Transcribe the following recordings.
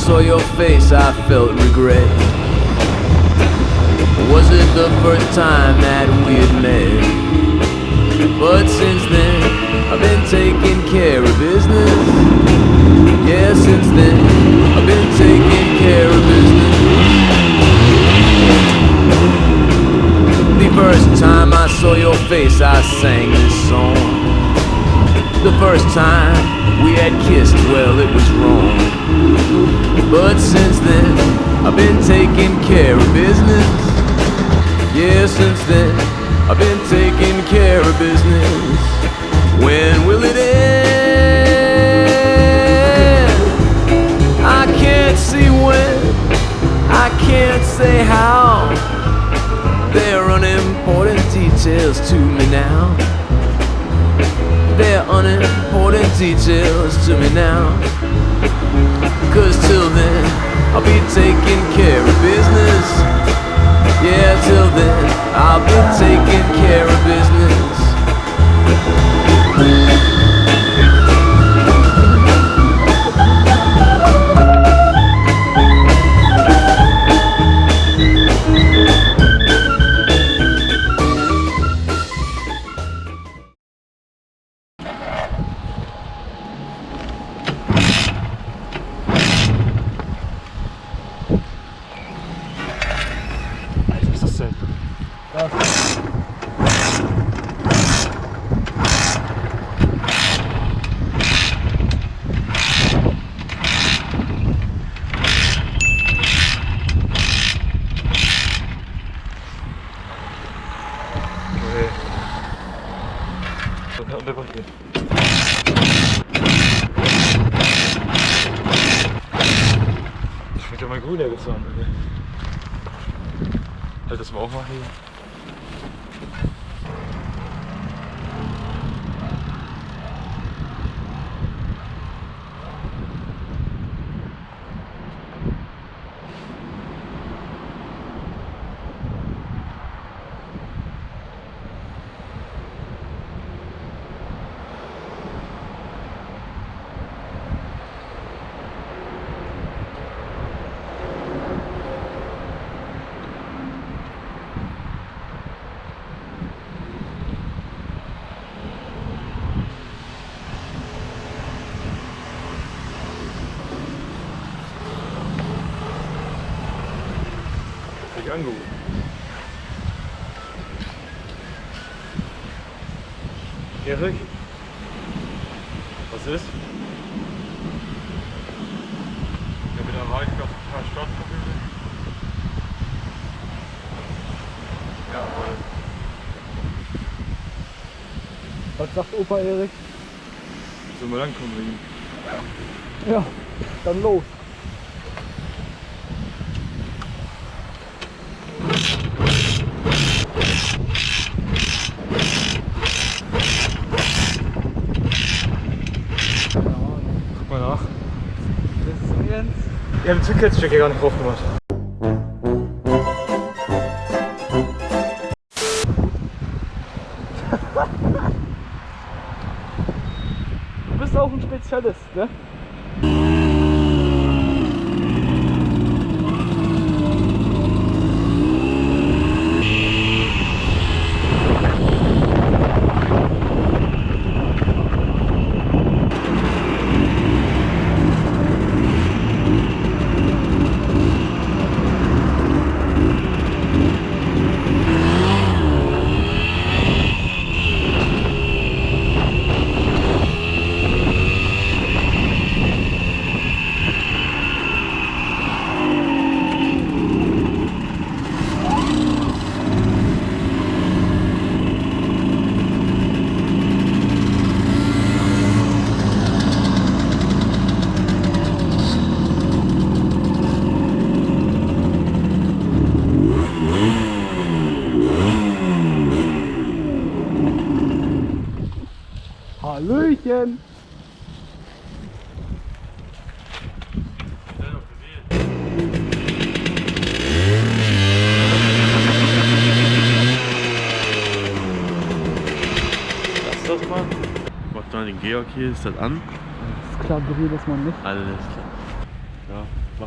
saw your face, I felt regret. Was it the first time that we had met? But since then, I've been taking care of business. Yeah, since then, I've been taking care of business. The first time I saw your face, I sang this song. The first time we had kissed, well, it was wrong. But since then, I've been taking care of business. Yeah, since then, I've been taking care of business. When will it end? I can't see when, I can't say how. They're unimportant details to me now. They're unimportant details to me now. 'Cause till then, I'll be taking care of business. Yeah, till then, I'll be taking care of business. Ich bin ja mal grüner gezogen. Halt das mal auch mal hier. Angerufen. Erik? Was ist? Ich bin erreicht, auf ein paar Stadtprobleme. Ja, voll. Was sagt Opa Erik? Sollen wir langkommen wegen? Ja, dann los. Guck mal nach. Ich habe den Zugkehrschecker gar nicht drauf gemacht. Du bist auch ein Spezialist, ne? Hallöchen! Lass das mal. Macht mal den Georg hier, ist das an? Das ist klar, berührt das man nicht. Alles klar. Ja,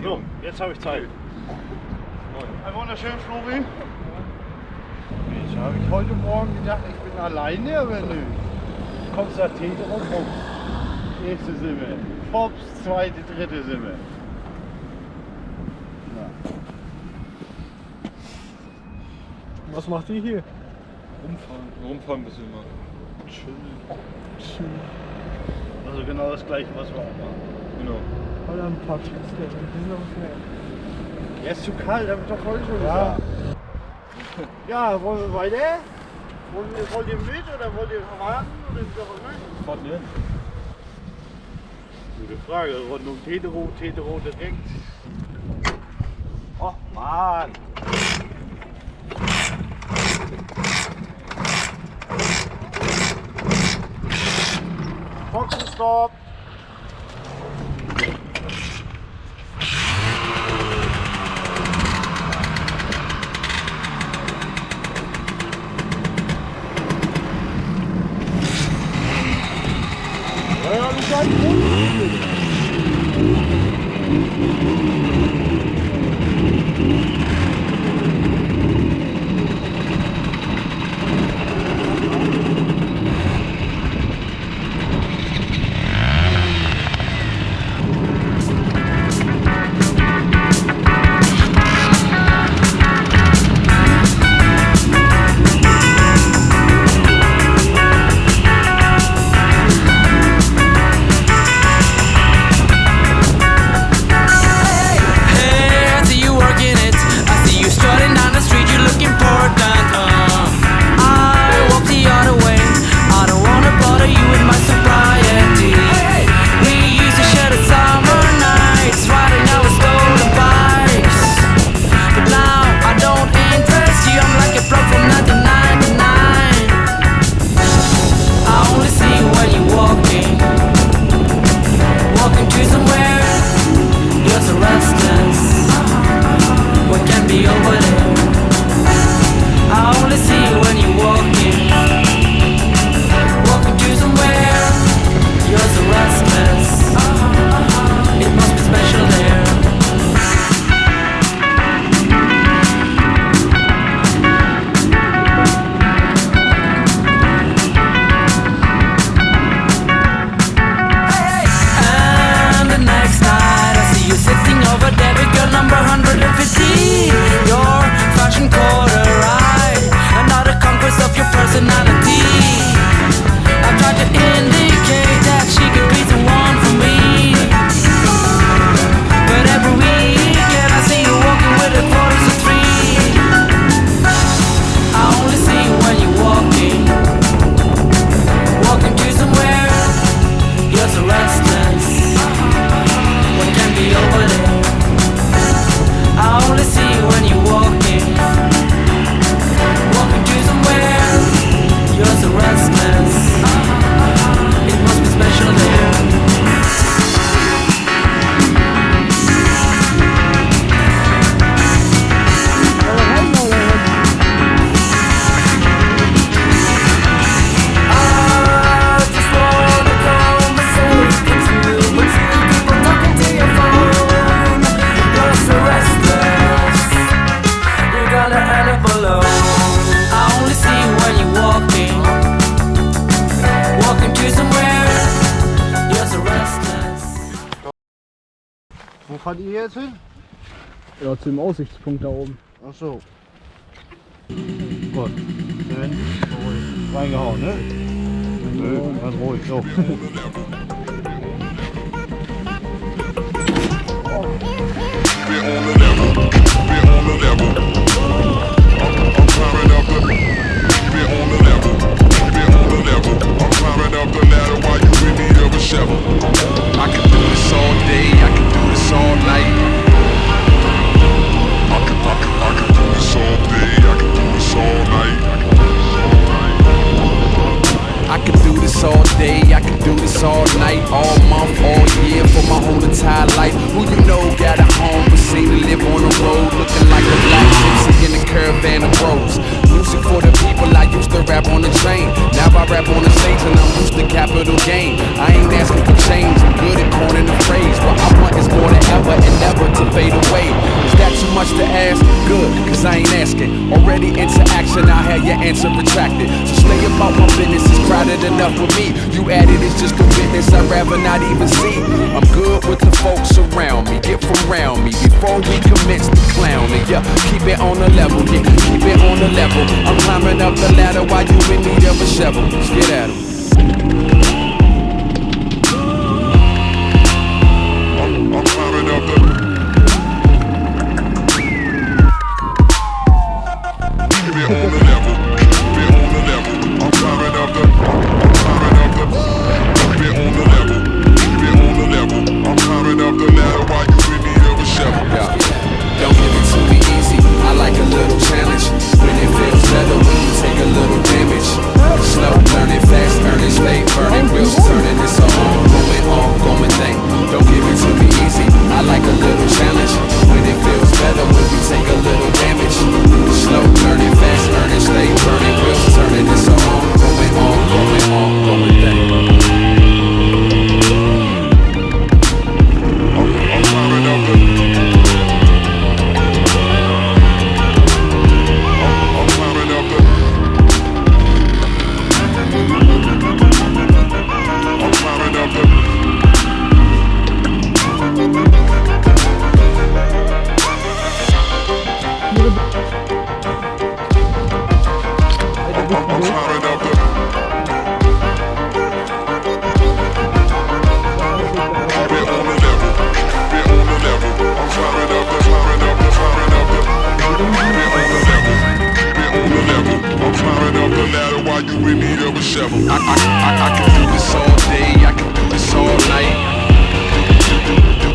So, jetzt habe ich Zeit. Ein wunderschönen Flori. Ich habe heute Morgen gedacht, ich bin alleine, aber nö. Konstatiert und Pops. Erste Simme. Pops, zweite, dritte Simme. Was macht die hier? Rumfahren ein bisschen mal. Schön. Also genau das gleiche, was wir auch machen. Genau. Oder ein paar Chips, die sind aber schnell. Ja, ist zu kalt, habe ich doch vorhin schon gesagt. Ja, wollen wir weiter? Wollt ihr mit oder wollt ihr warten? Oder ist doch mit? Fahrt ihr? Gute Frage. Rundung Tetero direkt. Oh Mann! Boxenstopp! Ja, du kannst under and below. I only see you when you're walking, walking to somewhere. You're so restless. Wo fahrt ihr jetzt hin? Ja, zu dem Aussichtspunkt da oben. Ach so. Gut. Schön. Ruhig. Reingehauen, ne? Nö, ganz ruhig. So. I can do this all day, I can do this all night. I can do this all day, I can do this all night. I can do this all day, I can do this all night, all month, all year, for my whole entire life. Who you know got a home but seem to live on the road, looking like a black gypsy in a caravan of bros. Music for the people, I used to rap on the train. Now I rap on the stage and I'm used to capital gain. I ain't asking for change, I'm good at coining the phrase. What I want is more than ever and never to fade away. Is that too much to ask? Good, cause I ain't asking. Already into action, I had your answer retracted. So stay about my business, it's crowded enough with me. You added, it's just a witness I'd rather not even see. I'm good with the folks around me, get from around me before we commence the clowning. Yeah, keep it on the level, yeah, keep it on the level. I'm climbing up the ladder while you in need of a shovel. Let's get at 'em. I'm climbing up the. Keep it on the level, keep it on the level. I'm climbing up the. I'm climbing up the. Keep it on the level, keep it on the level. I'm climbing up the ladder while you in need of a shovel. Yeah. Don't give it to me easy. I like a little challenge. When it feels better, when you take a little damage. Slow, learning fast, earning, stay burning, wheels turning. It's a ongoing thing. Don't give it to me easy. I like a little challenge. When it feels better, when you take a little damage. Slow, learning fast, earning, stay burning, wheels turning. It's a ongoing thing. I'm climbing up the. I can do this all day, I can do this all night.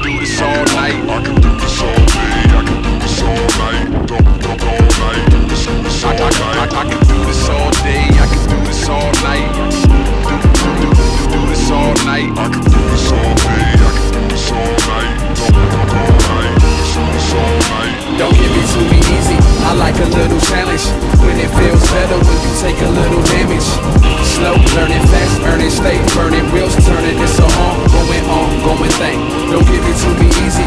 Do this all night. I can do this all day, I can do this all night. Don't all night. Do this all night. I can do this all day, I can do this all night. Do this all night. I can do this all day, I can do this all night. Don't all night. Do this all night. Don't give it to me easy. I like a little challenge. When it feels better, when you take a little damage. Slow, learning fast, earning, stay burning, wheels turning. It's a ongoing thing. Don't give it to me easy.